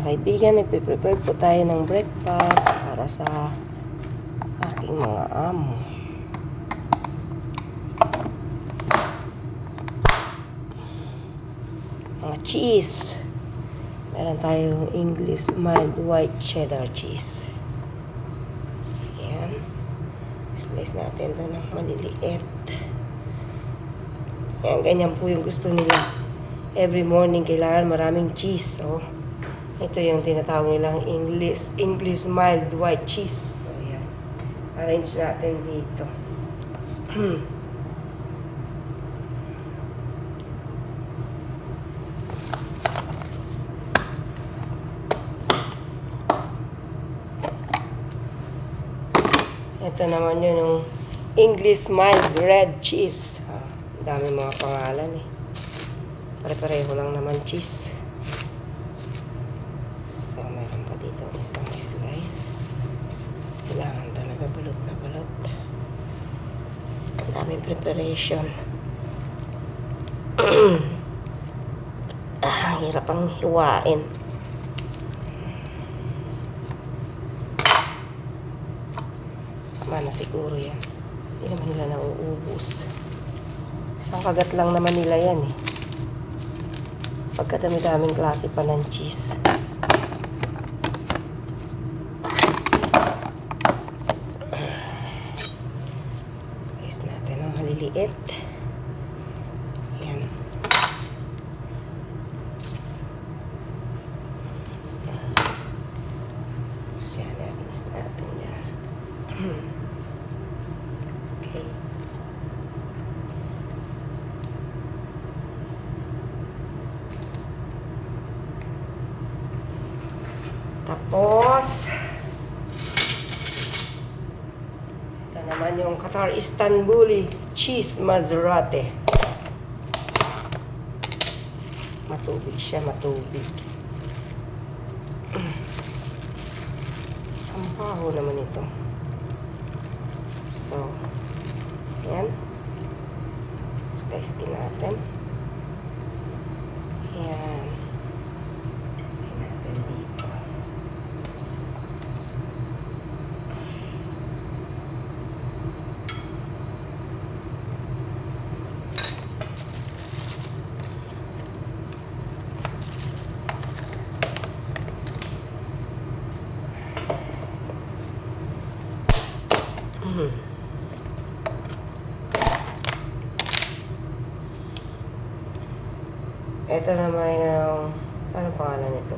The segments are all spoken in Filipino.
kaibigan, nagpe-prepare po tayo ng breakfast para sa aking mga amo. Mga cheese. Meron tayong English mild white cheddar cheese. Ayan. Slice natin ito ng maliliit. Ayan, ganyan po yung gusto nila. Every morning, kailangan maraming cheese. So, ito yung tinatawag nilang English mild white cheese. So, ayan. Arrange natin dito. Ito naman yun yung English mild red cheese. Ang dami mga pangalan eh. Pare-pareho lang naman cheese. So, meron pa dito isang slice. Kailangan talaga balot na balot. Ang daming preparation. Ang hirap ang hiwain. Tama na siguro yan. Hindi naman nila nauubos. Isang kagat lang naman nila yan eh. Pagkadami-daming klase pa ng cheese. Slice natin ang maliliit. Ayan. Siya, na-rinse natin yan. Okay. Tapos, ito naman yung Qatar Istanbuli cheese Maserati. Matubig siya, matubig. Ang baho naman ito. So, ayan. Slice din natin. Ayan. Ayan natin dito. Ito naman yung, ano pangalan nito?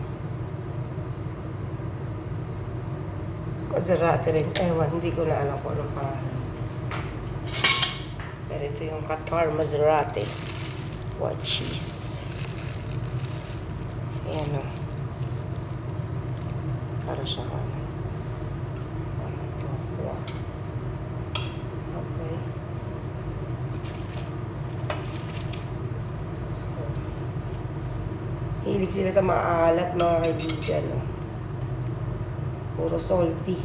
Maserati rin. Ewan, hindi ko na alam kung anong pangalan. Pero ito yung Qatar Maserati white cheese. Ayan o. Para siya ano. Okay. Hilig sila sa maalat, mga kaibigan. No? Puro salty.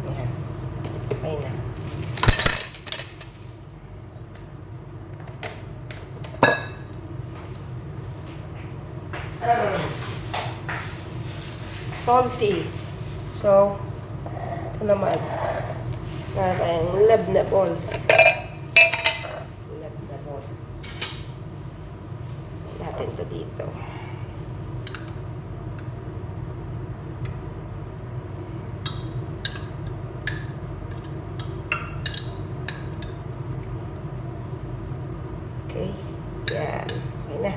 Ayan. Okay na. Salty. So, ito naman. Meron tayong labna balls. Natin to dito. Okay. Yan. Okay na.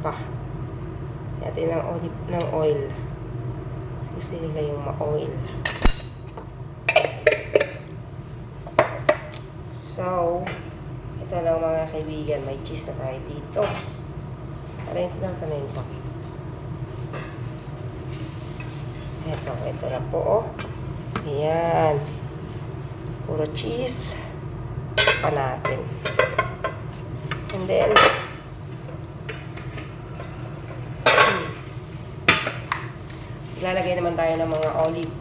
Pa. Natin ng oil. Gusto nila yung ma-oil. So, ito lang mga kaibigan, may cheese na tayo dito. Arrange lang sa main pocket. Ito na po. Oh. Ayan. Puro cheese. Pa natin. And then, lalagay naman tayo ng mga olive.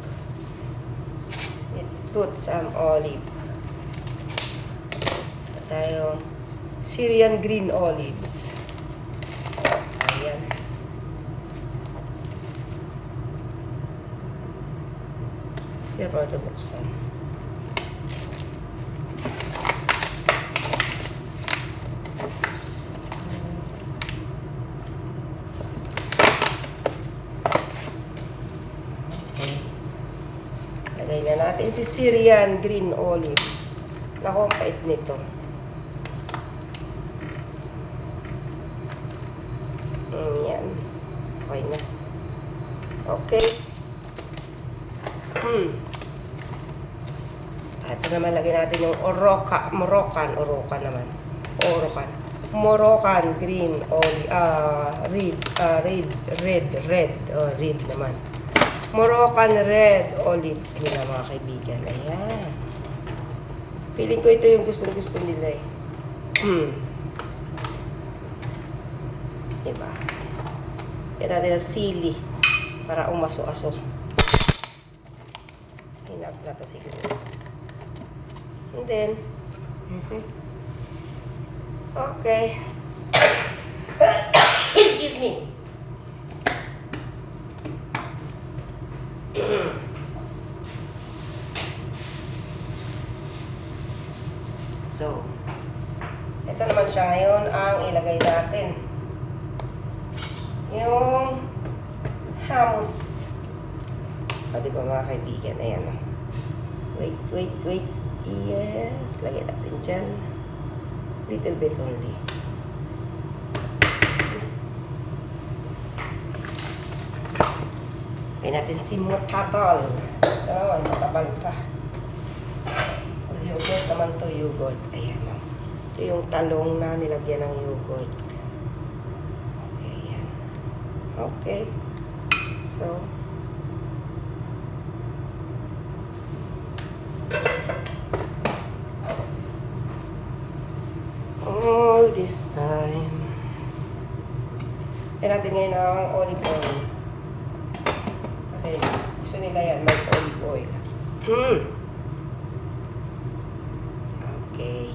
Let's put some olive. Tayo Syrian green olives. Ayan. Here pa ito buksan. Lagay na natin si Syrian green olive. Naku, ang pait nito. Yan. Okay na. Okay. Ito naman, lagyan natin yung Moroccan green olive, red naman. Moroccan red olives nila, mga kaibigan. Ayan. Feeling ko ito yung gusto nila eh. Diba? Yan natin ang sili para umaso-aso. Hinap na to siguro. And then, okay. Excuse me. So, ito naman siya ngayon ang ilagay natin. Yung hummus. Diba mga kaibigan? Ayan. Wait. Yes. Lagyan natin dyan. Little bit only. Lagyan natin si mutabal. Ito naman, mutabal pa. Yogurt naman to, yogurt. Ayan. Ito yung talong na nilagyan ng yogurt. Okay, yan. Okay. So, all this time. Yan natin ngayon ang olive oil. Kasi gusto nila yan, may olive oil. Okay.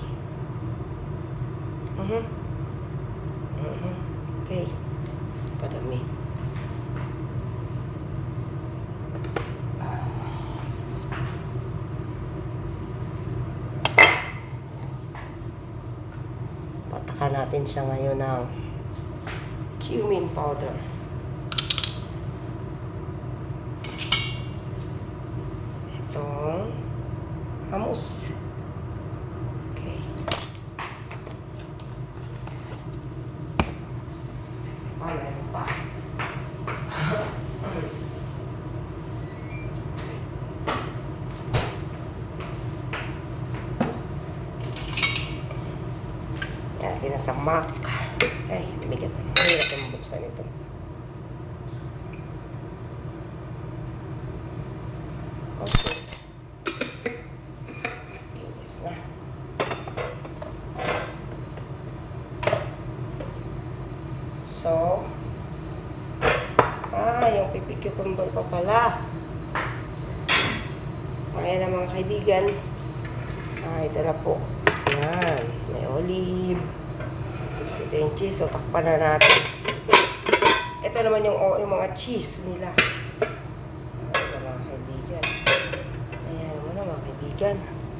Okay. Padami. Patakan natin siya ngayon ng cumin powder. Itong hummus. Okay. Ano pa? Yan, sa mac. Ay, bigat. Mahirap yung buksan ito. Okay. Inis na. So, yung pipi-cucumber pa pala. Ayan na mga kaibigan. Ito na po. Yan. May olive. Ito yung cheese. So, takpan na natin. Ito naman yung mga cheese nila. Ayan mga kaibigan. Ayan mo na mga kaibigan.